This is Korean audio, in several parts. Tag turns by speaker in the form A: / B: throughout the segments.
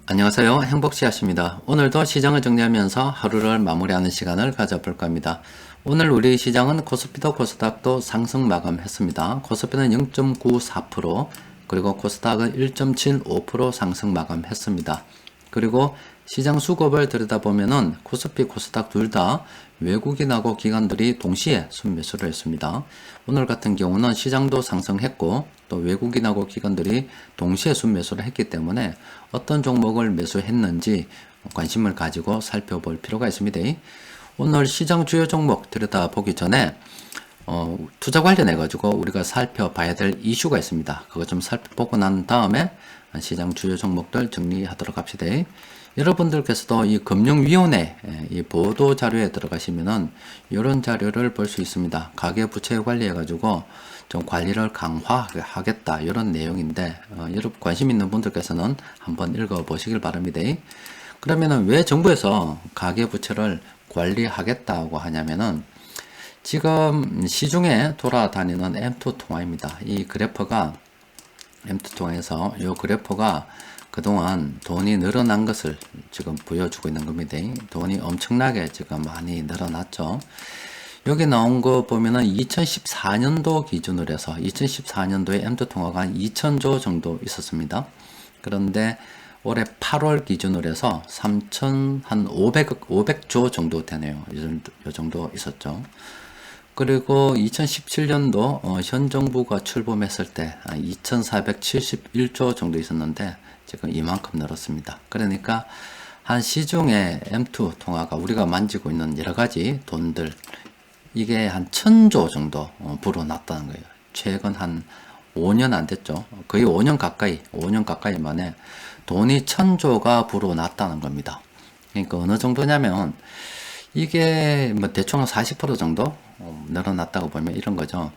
A: 안녕하세요. 행복씨앗입니다. 오늘도 시장을 정리하면서 하루를 마무리하는 시간을 가져볼까 합니다. 오늘 우리 시장은 코스피도 코스닥도 상승 마감했습니다. 코스피는 0.94%, 그리고 코스닥은 1.75% 상승 마감했습니다. 그리고 시장 수급을 들여다보면은 코스피, 코스닥 둘 다 외국인하고 기관들이 동시에 순매수를 했습니다. 오늘 같은 경우는 시장도 상승했고 또 외국인하고 기관들이 동시에 순매수를 했기 때문에 어떤 종목을 매수했는지 관심을 가지고 살펴볼 필요가 있습니다. 오늘 시장 주요 종목 들여다보기 전에 투자 관련해 가지고 우리가 살펴봐야 될 이슈가 있습니다. 그거 좀 살펴보고 난 다음에 시장 주요 종목들 정리하도록 합시다. 여러분들께서도 이 금융위원회 이 보도 자료에 들어가시면은 이런 자료를 볼 수 있습니다. 가계부채 관리해 가지고 좀 관리를 강화하겠다 이런 내용인데 여러분 관심 있는 분들께서는 한번 읽어 보시길 바랍니다. 그러면은 왜 정부에서 가계부채를 관리하겠다고 하냐면은 지금 시중에 돌아다니는 M2 통화입니다. 이 그래프가 M2 통화에서 이 그래프가 그동안 돈이 늘어난 것을 지금 보여주고 있는 겁니다. 돈이 엄청나게 지금 많이 늘어났죠. 여기 나온 거 보면은 2014년도 기준으로 해서 2014년도에 M2 통화가 한 2,000조 정도 있었습니다. 그런데 올해 8월 기준으로 해서 500조 정도 되네요. 이 정도 있었죠. 그리고 2017년도 현 정부가 출범했을 때 2,471조 정도 있었는데 지금 이만큼 늘었습니다. 그러니까 한 시중에 M2 통화가 우리가 만지고 있는 여러 가지 돈들 이게 한 1,000조 정도 불어났다는 거예요. 최근 한 5년 안 됐죠. 거의 5년 가까이 만에 돈이 1,000조가 불어났다는 겁니다. 그러니까 어느 정도냐면 이게 뭐 대충 한 40% 정도 늘어났다고 보면 이런 거죠.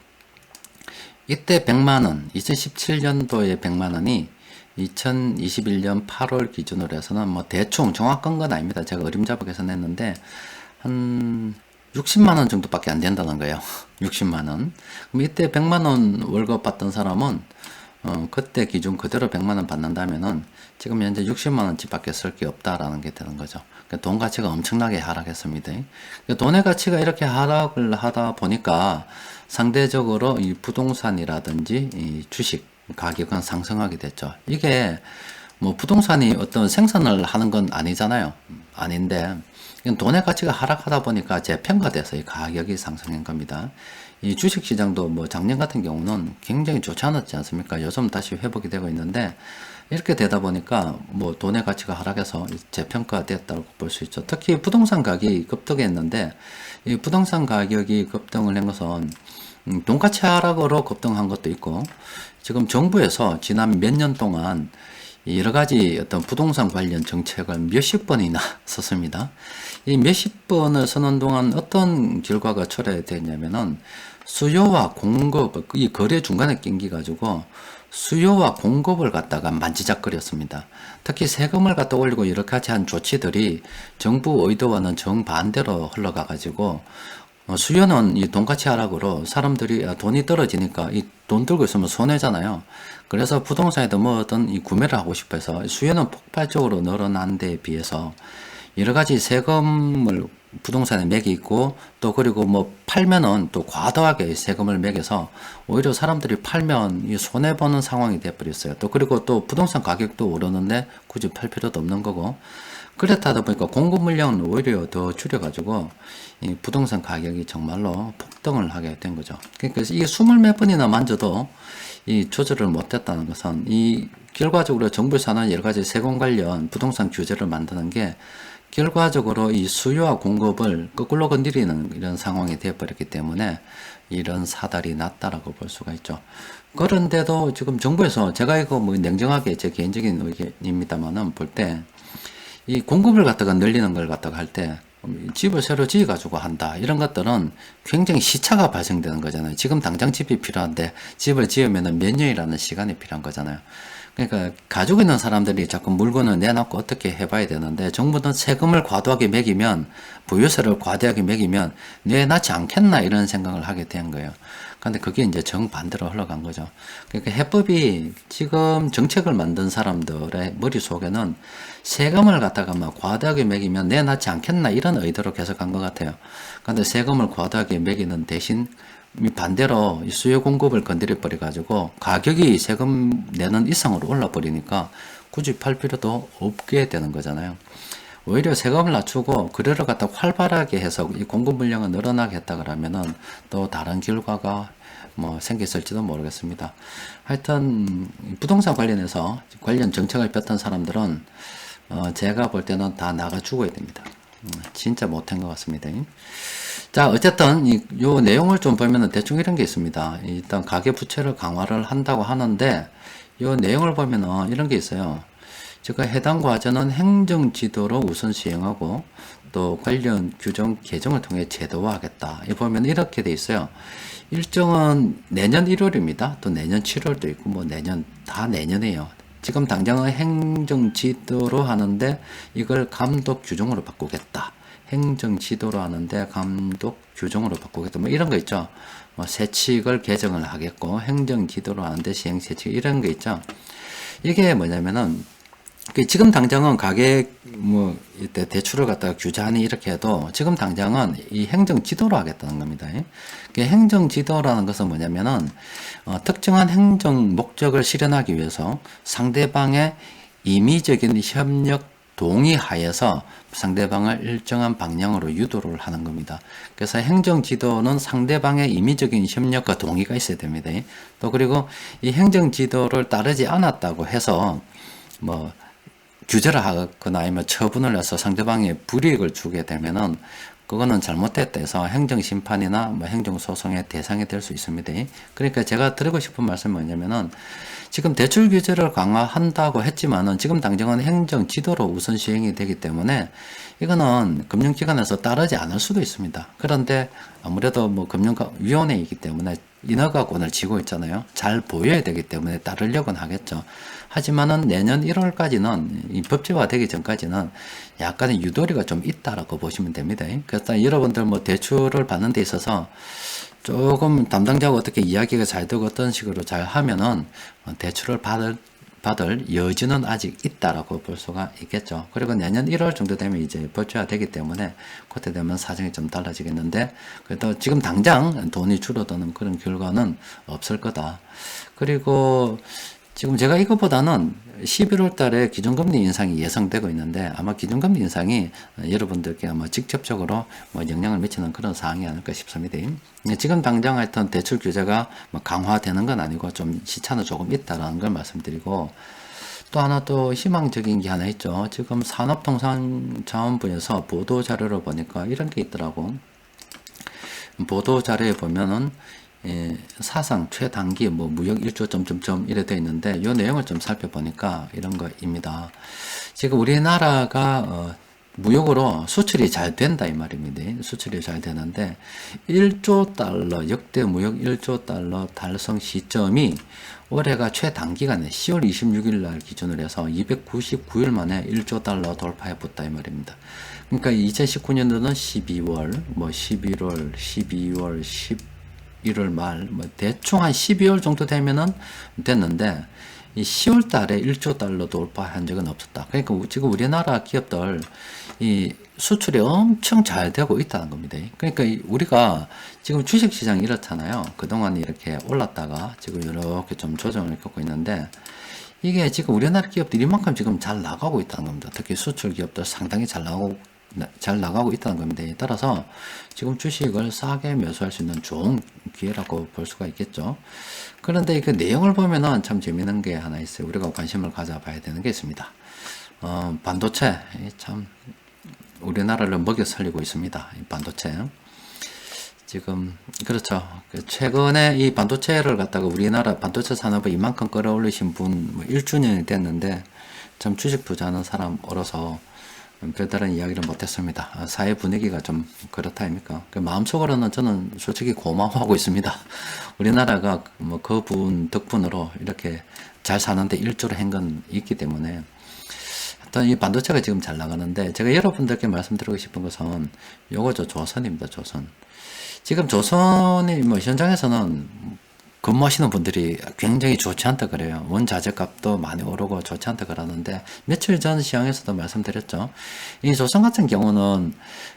A: 이때 100만원, 2017년도에 100만원이 2021년 8월 기준으로 해서는 뭐 대충 정확한 건 아닙니다. 제가 어림잡게 냈는데 한 60만원 정도밖에 안 된다는 거예요. 60만원. 그럼 이때 100만원 월급 받던 사람은 그때 기준 그대로 100만원 받는다면은 지금 현재 60만원 집밖에 쓸 게 없다라는 게 되는 거죠. 그러니까 돈 가치가 엄청나게 하락했습니다. 그러니까 돈의 가치가 이렇게 하락을 하다 보니까 상대적으로 이 부동산이라든지 이 주식 가격은 상승하게 됐죠. 이게 뭐 부동산이 어떤 생산을 하는 건 아니잖아요. 아닌데 돈의 가치가 하락하다 보니까 재평가돼서 이 가격이 상승한 겁니다. 이 주식시장도 뭐 작년 같은 경우는 굉장히 좋지 않았지 않습니까? 요즘 다시 회복이 되고 있는데 이렇게 되다 보니까 뭐 돈의 가치가 하락해서 재평가됐다고 볼 수 있죠. 특히 부동산 가격이 급등했는데 이 부동산 가격이 급등을 한 것은 돈가치 하락으로 급등한 것도 있고 지금 정부에서 지난 몇 년 동안 여러 가지 어떤 부동산 관련 정책을 몇십 번이나 썼습니다. 이 몇십 번을 쓰는 동안 어떤 결과가 초래되냐면은 수요와 공급, 이 거래 중간에 낑기가지고 수요와 공급을 갖다가 만지작거렸습니다. 특히 세금을 갖다 올리고 여러 가지 한 조치들이 정부 의도와는 정반대로 흘러가가지고 수요는 이 돈가치 하락으로 사람들이 돈이 떨어지니까 이 돈 들고 있으면 손해잖아요. 그래서 부동산에도 뭐든 이 구매를 하고 싶어서 수요는 폭발적으로 늘어난 데에 비해서 여러 가지 세금을 부동산에 매기고 또 그리고 뭐 팔면은 또 과도하게 세금을 매겨서 오히려 사람들이 팔면 이 손해보는 상황이 돼버렸어요. 또 그리고 또 부동산 가격도 오르는데 굳이 팔 필요도 없는 거고 그렇다 보니까 공급 물량은 오히려 더 줄여가지고 이 부동산 가격이 정말로 폭등을 하게 된 거죠. 그러니까 이게 20몇 번이나 만져도 이 조절을 못했다는 것은 이 결과적으로 정부에서 하는 여러 가지 세금 관련 부동산 규제를 만드는 게 결과적으로 이 수요와 공급을 거꾸로 건드리는 이런 상황이 되어버렸기 때문에 이런 사달이 났다라고 볼 수가 있죠. 그런데도 지금 정부에서 제가 이거 뭐 냉정하게 제 개인적인 의견입니다만은 볼 때 이 공급을 갖다가 늘리는 걸 갖다가 할 때 집을 새로 지어 가지고 한다 이런 것들은 굉장히 시차가 발생되는 거잖아요. 지금 당장 집이 필요한데 집을 지으면 몇 년이라는 시간이 필요한 거잖아요. 그러니까 가지고 있는 사람들이 자꾸 물건을 내놓고 어떻게 해봐야 되는데, 정부는 세금을 과도하게 매기면, 부유세를 과도하게 매기면 내놓지 않겠나 이런 생각을 하게 된 거예요. 근데 그게 이제 정반대로 흘러간 거죠. 그러니까 해법이 지금 정책을 만든 사람들의 머릿속에는 세금을 갖다가 막 과도하게 매기면 내놓지 않겠나 이런 의도로 계속 간 것 같아요. 근데 세금을 과도하게 매기는 대신 반대로 수요 공급을 건드려 버려 가지고 가격이 세금 내는 이상으로 올라 버리니까 굳이 팔 필요도 없게 되는 거잖아요. 오히려 세금을 낮추고 거래를 갖다 활발하게 해서 이 공급 물량을 늘어나게 했다 그러면은 또 다른 결과가 뭐 생겼을지도 모르겠습니다. 하여튼 부동산 관련해서 관련 정책을 폈던 사람들은 제가 볼 때는 다 나가 죽어야 됩니다. 진짜 못한 것 같습니다. 자, 어쨌든 요 내용을 좀 보면은 대충 이런 게 있습니다. 일단 가계 부채를 강화를 한다고 하는데 요 내용을 보면은 이런 게 있어요. 제가 해당 과제는 행정 지도로 우선 시행하고 또 관련 규정 개정을 통해 제도화하겠다. 이 보면 이렇게 돼 있어요. 일정은 내년 1월입니다. 또 내년 7월도 있고 뭐 내년 다 내년이에요. 지금 당장은 행정 지도로 하는데 이걸 감독 규정으로 바꾸겠다. 행정 지도로 하는데 감독 규정으로 바꾸겠다. 뭐 이런 거 있죠. 뭐 세칙을 개정을 하겠고 행정 지도로 하는데 시행 세칙 이런 거 있죠. 이게 뭐냐면은 지금 당장은 가계 뭐 이때 대출을 갖다가 규제하니 이렇게 해도 지금 당장은 이 행정 지도로 하겠다는 겁니다. 행정 지도라는 것은 뭐냐면은 특정한 행정 목적을 실현하기 위해서 상대방의 임의적인 협력 동의하에서 상대방을 일정한 방향으로 유도를 하는 겁니다. 그래서 행정 지도는 상대방의 임의적인 협력과 동의가 있어야 됩니다. 또 그리고 이 행정 지도를 따르지 않았다고 해서 뭐 규제를 하거나 아니면 처분을 해서 상대방에 불이익을 주게 되면은 그거는 잘못됐다 해서 행정심판이나 뭐 행정소송의 대상이 될 수 있습니다. 그러니까 제가 드리고 싶은 말씀은 뭐냐면은 지금 대출 규제를 강화한다고 했지만은 지금 당장은 행정 지도로 우선 시행이 되기 때문에 이거는 금융기관에서 따르지 않을 수도 있습니다. 그런데 아무래도 뭐 금융위원회이기 때문에 인허가권을 쥐고 있잖아요. 잘 보여야 되기 때문에 따르려고는 하겠죠. 하지만은 내년 1월까지는 이 법제화 되기 전까지는 약간의 유도리가 좀 있다라고 보시면 됩니다. 그래서 여러분들 뭐 대출을 받는 데 있어서 조금 담당자가 어떻게 이야기가 잘 되고 어떤 식으로 잘 하면은 대출을 받을 여지는 아직 있다라고 볼 수가 있겠죠. 그리고 내년 1월 정도 되면 이제 법제화 되기 때문에 그때 되면 사정이 좀 달라지겠는데 그래도 지금 당장 돈이 줄어드는 그런 결과는 없을 거다. 그리고 지금 제가 이것보다는 11월 달에 기준금리 인상이 예상되고 있는데 아마 기준금리 인상이 여러분들께 아마 직접적으로 뭐 영향을 미치는 그런 사항이 아닐까 싶습니다. 지금 당장 하여튼 대출 규제가 뭐 강화되는 건 아니고 좀 시차는 조금 있다라는 걸 말씀드리고 또 하나 또 희망적인 게 하나 있죠. 지금 산업통상자원부에서 보도자료를 보니까 이런 게 있더라고. 보도자료에 보면은 사상 최단기 뭐 무역 1조 점점점 이래 돼 있는데 이 내용을 좀 살펴보니까 이런 거입니다. 지금 우리나라가 무역으로 수출이 잘 된다 이 말입니다. 수출이 잘 되는데 1조 달러 역대 무역 1조 달러 달성 시점이 올해가 최단기간에 10월 26일 날 기준으로 해서 299일 만에 1조 달러 돌파해 붙다 이 말입니다. 그러니까 2019년도는 12월, 뭐 11월, 12월, 11월 말, 뭐 대충 한 12월 정도 되면은 됐는데 이 10월 달에 1조 달러 돌파한 적은 없었다. 그러니까 지금 우리나라 기업들 이 수출이 엄청 잘 되고 있다는 겁니다. 그러니까 우리가 지금 주식시장이 이렇잖아요. 그동안 이렇게 올랐다가 지금 이렇게 좀 조정을 겪고 있는데 이게 지금 우리나라 기업들이 이만큼 지금 잘 나가고 있다는 겁니다. 특히 수출 기업들 상당히 잘 나가고 있다는 겁니다. 따라서 지금 주식을 싸게 매수할 수 있는 좋은 기회라고 볼 수가 있겠죠. 그런데 그 내용을 보면은 참 재미있는 게 하나 있어요. 우리가 관심을 가져봐야 되는 게 있습니다. 반도체 참 우리나라를 먹여 살리고 있습니다. 이 반도체. 지금 그렇죠. 최근에 이 반도체를 갖다가 우리나라 반도체 산업을 이만큼 끌어올리신 분 1주년이 됐는데 참 주식 투자하는 사람 어려서 별다른 이야기를 못했습니다. 사회 분위기가 좀 그렇다 아닙니까? 마음속으로는 저는 솔직히 고마워하고 있습니다. 우리나라가 뭐 그분 덕분으로 이렇게 잘 사는데 일조를 한 건 있기 때문에 일단 이 반도체가 지금 잘 나가는데 제가 여러분들께 말씀드리고 싶은 것은 요거죠. 조선입니다. 조선. 지금 조선이 뭐 현장에서는 근무하시는 분들이 굉장히 좋지 않다 그래요. 원자재 값도 많이 오르고 좋지 않다 그러는데 며칠 전 시황에서도 말씀드렸죠. 이 조선 같은 경우는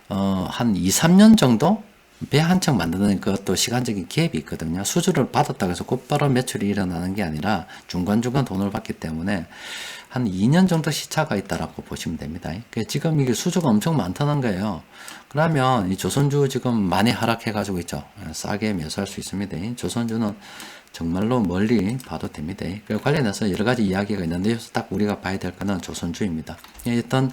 A: 한 2, 3년 정도 배 한 척 만드는 그것도 시간적인 갭이 있거든요. 수주를 받았다고 해서 곧바로 매출이 일어나는 게 아니라 중간중간 돈을 받기 때문에 한 2년 정도 시차가 있다라고 보시면 됩니다. 지금 이게 수주가 엄청 많다는 거예요. 그러면 이 조선주 지금 많이 하락해 가지고 있죠. 싸게 매수할 수 있습니다. 조선주는 정말로 멀리 봐도 됩니다. 그 관련해서 여러 가지 이야기가 있는데 여기서 딱 우리가 봐야 될 거는 조선주입니다. 일단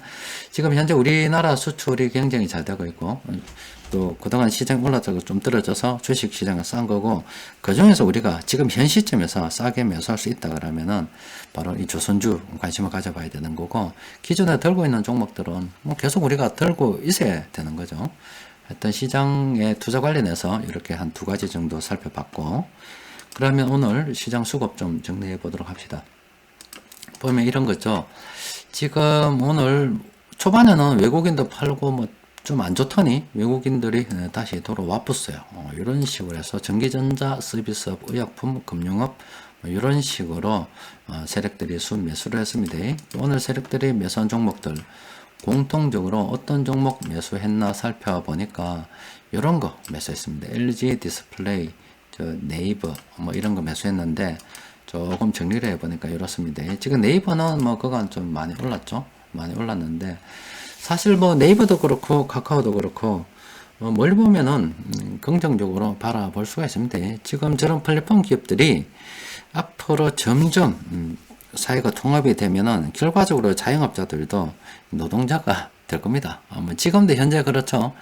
A: 지금 현재 우리나라 수출이 굉장히 잘 되고 있고 또 그동안 시장 올랐다가 좀 떨어져서 주식 시장을 싼 거고 그 중에서 우리가 지금 현 시점에서 싸게 매수할 수 있다 그러면은 바로 이 조선주 관심을 가져봐야 되는 거고 기존에 들고 있는 종목들은 뭐 계속 우리가 들고 있어야 되는 거죠. 하여튼 시장의 투자 관련해서 이렇게 한 두 가지 정도 살펴봤고 그러면 오늘 시장 수급 좀 정리해 보도록 합시다. 보면 이런 거죠. 지금 오늘 초반에는 외국인도 팔고 뭐 좀 안 좋더니 외국인들이 다시 돌아와붙어요. 이런 식으로 해서 전기전자, 서비스업, 의약품, 금융업 이런 식으로 세력들이 순매수를 했습니다. 오늘 세력들이 매수한 종목들 공통적으로 어떤 종목 매수했나 살펴보니까 이런 거 매수했습니다. LG 디스플레이, 네이버 뭐 이런 거 매수했는데 조금 정리를 해보니까 이렇습니다. 지금 네이버는 뭐 그간 좀 많이 올랐죠. 많이 올랐는데 사실 뭐 네이버도 그렇고 카카오도 그렇고 멀리 보면은 긍정적으로 바라볼 수가 있습니다. 지금 저런 플랫폼 기업들이 앞으로 점점 사회가 통합이 되면은 결과적으로 자영업자들도 노동자가 될 겁니다. 뭐 지금도 현재 그렇죠.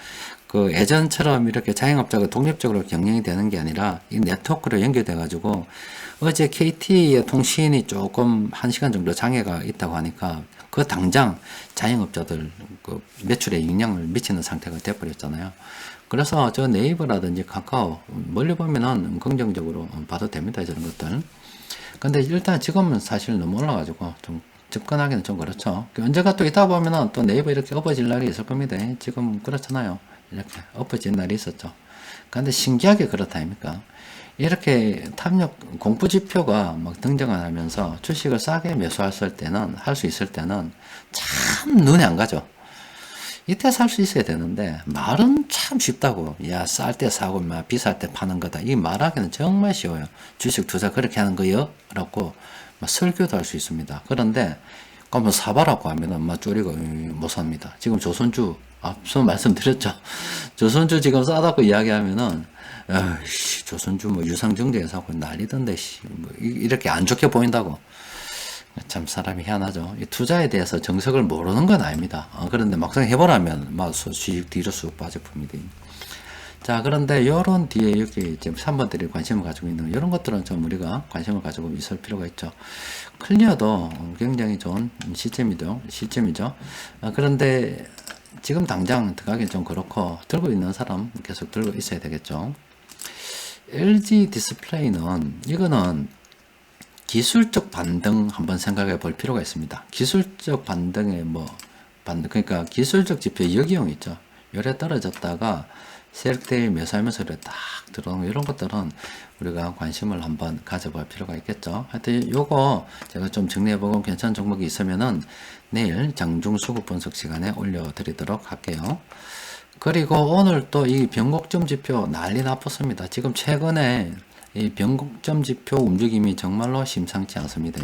A: 그 예전처럼 이렇게 자영업자가 독립적으로 경영이 되는 게 아니라 이 네트워크로 연결돼 가지고 어제 KT의 통신이 조금 1시간 정도 장애가 있다고 하니까 그 당장 자영업자들 그 매출에 영향을 미치는 상태가 돼버렸잖아요. 그래서 저 네이버라든지 카카오 멀리 보면은 긍정적으로 봐도 됩니다. 이런 것들. 근데 일단 지금은 사실 너무 올라가지고 좀 접근하기는 좀 그렇죠. 언제가 또 있다 보면은 또 네이버 이렇게 엎어질 날이 있을 겁니다. 지금 그렇잖아요. 이렇게 엎어진 날이 있었죠. 근데 신기하게 그렇다 아닙니까? 이렇게 탐욕 공부 지표가 막 등장을 하면서 주식을 싸게 매수했을 때는 할 수 있을 때는 참 눈에 안 가죠. 이때 살 수 있어야 되는데 말은 참 쉽다고. 야, 쌀 때 사고 막 비쌀 때 파는 거다. 이 말하기는 정말 쉬워요. 주식 투자 그렇게 하는 거요? 라고 막 설교도 할 수 있습니다. 그런데 그러면 사봐라고 하면은 막 쪼리고 못 삽니다. 지금 조선주 앞서 말씀드렸죠. 조선주 지금 싸다고 이야기하면은 에이씨, 조선주 뭐 유상증자에 사고 난리던데 뭐 이렇게 안 좋게 보인다고. 참 사람이 희한하죠. 이 투자에 대해서 정석을 모르는 건 아닙니다. 그런데 막상 해보라면 막 수익 뒤로 쑥 빠져봅니다. 자, 그런데 요런 뒤에 여기 지금 3번들이 관심을 가지고 있는 이런 것들은 좀 우리가 관심을 가지고 있을 필요가 있죠. 클리어도 굉장히 좋은 시점이죠. 그런데 지금 당장 들어가긴 좀 그렇고 들고 있는 사람 계속 들고 있어야 되겠죠. LG 디스플레이는 이거는 기술적 반등 한번 생각해 볼 필요가 있습니다. 기술적 반등의 그러니까 기술적 지표 여기형 있죠. 요래 떨어졌다가 세력들이 매수하면서 이렇게 딱 들어오는 이런 것들은 우리가 관심을 한번 가져볼 필요가 있겠죠. 하여튼 요거 제가 좀 정리해보고 괜찮은 종목이 있으면은 내일 장중 수급 분석 시간에 올려드리도록 할게요. 그리고 오늘 또 이 변곡점 지표 난리 나쁘습니다. 지금 최근에 이 변곡점 지표 움직임이 정말로 심상치 않습니다.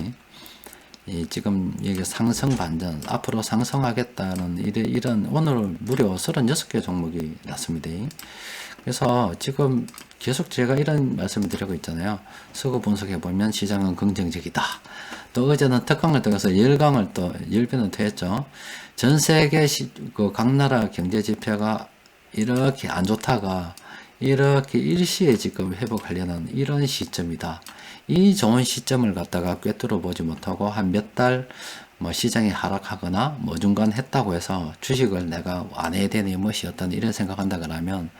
A: 지금 이게 상승 반전, 앞으로 상승하겠다는 이런 오늘 무려 36개 종목이 났습니다. 그래서 지금 계속 제가 이런 말씀을 드리고 있잖아요. 수급 분석해 보면 시장은 긍정적이다. 또 어제는 특강을 통해서 10배는 되었죠. 전 세계 각 나라 경제 지표가 이렇게 안 좋다가 이렇게 일시에 지금 회복하려는 이런 시점이다. 이 좋은 시점을 갖다가 꿰뚫어 보지 못하고 한 몇 달 뭐 시장이 하락하거나 뭐 중간 했다고 해서 주식을 내가 안 해야 되니 뭐시 어떤 이런 생각한다 그러면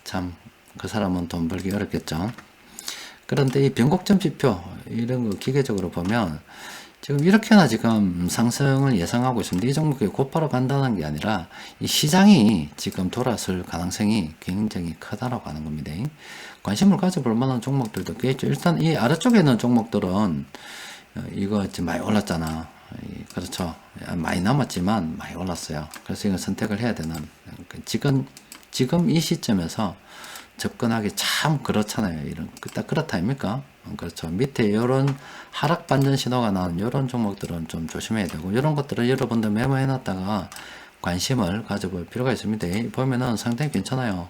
A: 참 그 사람은 돈 벌기 어렵겠죠. 그런데 이 변곡점 지표 이런 거 기계적으로 보면 지금 이렇게나 지금 상승을 예상하고 있습니다. 이 종목이 곧바로 간다는 게 아니라 이 시장이 지금 돌아설 가능성이 굉장히 크다라고 하는 겁니다. 관심을 가져볼 만한 종목들도 꽤 있죠. 일단 이 아래쪽에 있는 종목들은 이거 지금 많이 올랐잖아. 그렇죠. 많이 남았지만 많이 올랐어요. 그래서 이거 선택을 해야 되는 지금 이 시점에서 접근하기 참 그렇잖아요. 딱 그렇다 아닙니까? 그렇죠. 밑에 이런 하락 반전 신호가 나는 이런 종목들은 좀 조심해야 되고, 이런 것들은 여러분들 메모해 놨다가 관심을 가져볼 필요가 있습니다. 보면은 상당히 괜찮아요.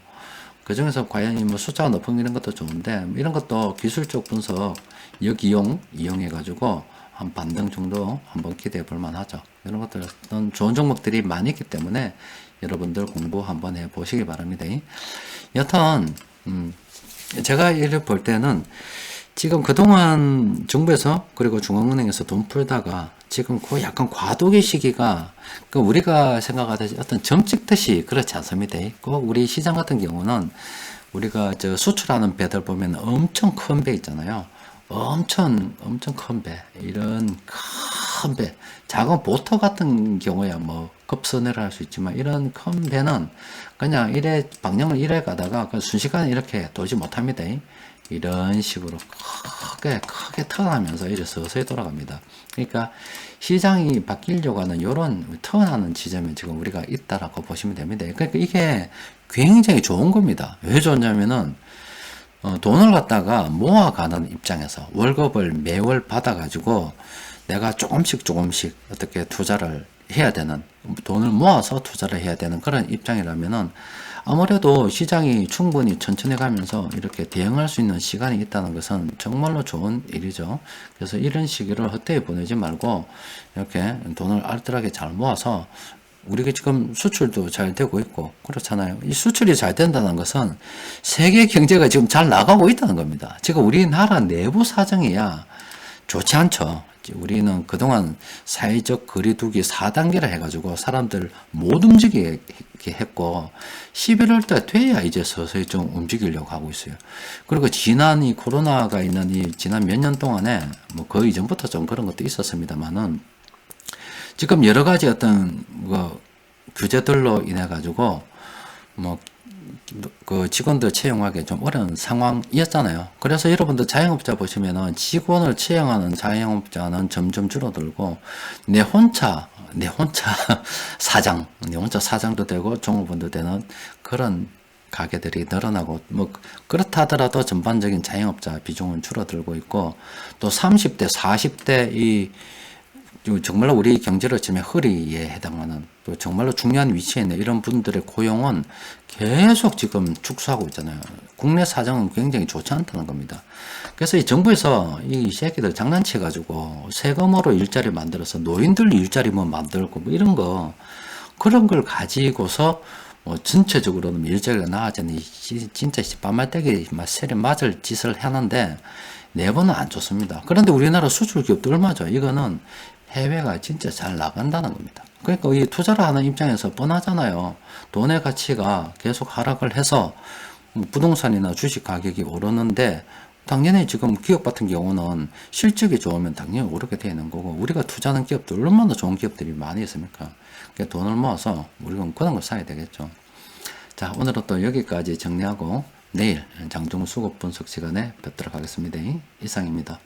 A: 그 중에서 과연 뭐 숫자가 높은 이런 것도 좋은데, 이런 것도 기술적 분석, 이용해가지고 한 반등 정도 한번 기대해 볼 만하죠. 이런 것들은 좋은 종목들이 많이 있기 때문에 여러분들 공부 한번 해 보시기 바랍니다. 여튼 제가 이를 볼 때는 지금 그동안 정부에서 그리고 중앙은행에서 돈 풀다가 지금 그 약간 과도기 시기가 우리가 생각하듯이 어떤 점찍듯이 그렇지 않습니다. 꼭 우리 시장 같은 경우는 우리가 저 수출하는 배들 보면 엄청 큰 배 있잖아요. 엄청 큰 배, 이런 큰 배, 작은 보트 같은 경우야 뭐 급선회를 할 수 있지만, 이런 큰 배는 그냥 방향을 이래 가다가 순식간에 이렇게 돌지 못합니다. 이런 식으로 크게 턴하면서 이제 서서히 돌아갑니다. 그러니까 시장이 바뀌려고 하는 이런 턴하는 지점에 지금 우리가 있다라고 보시면 됩니다. 그러니까 이게 굉장히 좋은 겁니다. 왜 좋냐면은 돈을 갖다가 모아가는 입장에서 월급을 매월 받아가지고 내가 조금씩 어떻게 투자를 해야 되는, 돈을 모아서 투자를 해야 되는 그런 입장이라면은 아무래도 시장이 충분히 천천히 가면서 이렇게 대응할 수 있는 시간이 있다는 것은 정말로 좋은 일이죠. 그래서 이런 시기를 헛되이 보내지 말고 이렇게 돈을 알뜰하게 잘 모아서, 우리가 지금 수출도 잘 되고 있고 그렇잖아요. 이 수출이 잘 된다는 것은 세계 경제가 지금 잘 나가고 있다는 겁니다. 지금 우리나라 내부 사정이야 좋지 않죠. 우리는 그동안 사회적 거리두기 4단계를 해가지고 사람들 못 움직이게 했고, 11월 달 돼야 이제 서서히 좀 움직이려고 하고 있어요. 그리고 지난 이 코로나가 있는 이 지난 몇 년 동안에 뭐 거의 전부터 좀 그런 것도 있었습니다만은, 지금 여러 가지 어떤 규제들로 인해 가지고 그 직원들 채용하기 좀 어려운 상황이었잖아요. 그래서 여러분들 자영업자 보시면은 직원을 채용하는 자영업자는 점점 줄어들고, 내 혼자 사장도 되고 종업원도 되는 그런 가게들이 늘어나고, 뭐 그렇다 하더라도 전반적인 자영업자 비중은 줄어들고 있고, 또 30대, 40대 정말로 우리 경제를 치면 허리에 해당하는 또 정말로 중요한 위치에 있는 이런 분들의 고용은 계속 지금 축소하고 있잖아요. 국내 사정은 굉장히 좋지 않다는 겁니다. 그래서 이 정부에서 이 새끼들 장난쳐가지고 세금으로 일자리 만들어서 노인들 일자리 뭐 만들고 뭐 이런 그런 걸 가지고서 전체적으로는 일자리가 나아지는 진짜 빤말떼기 세례 맞을 짓을 하는데, 내부는 안 좋습니다. 그런데 우리나라 수출 기업도 얼마죠? 이거는 해외가 진짜 잘 나간다는 겁니다. 그러니까 이 투자를 하는 입장에서 뻔하잖아요. 돈의 가치가 계속 하락을 해서 부동산이나 주식 가격이 오르는데, 당연히 지금 기업 같은 경우는 실적이 좋으면 당연히 오르게 되는 거고, 우리가 투자하는 기업들 얼마나 좋은 기업들이 많이 있습니까? 그러니까 돈을 모아서 우리가 그런 걸 사야 되겠죠. 자, 오늘은 또 여기까지 정리하고 내일 장중 수급 분석 시간에 뵙도록 하겠습니다. 이상입니다.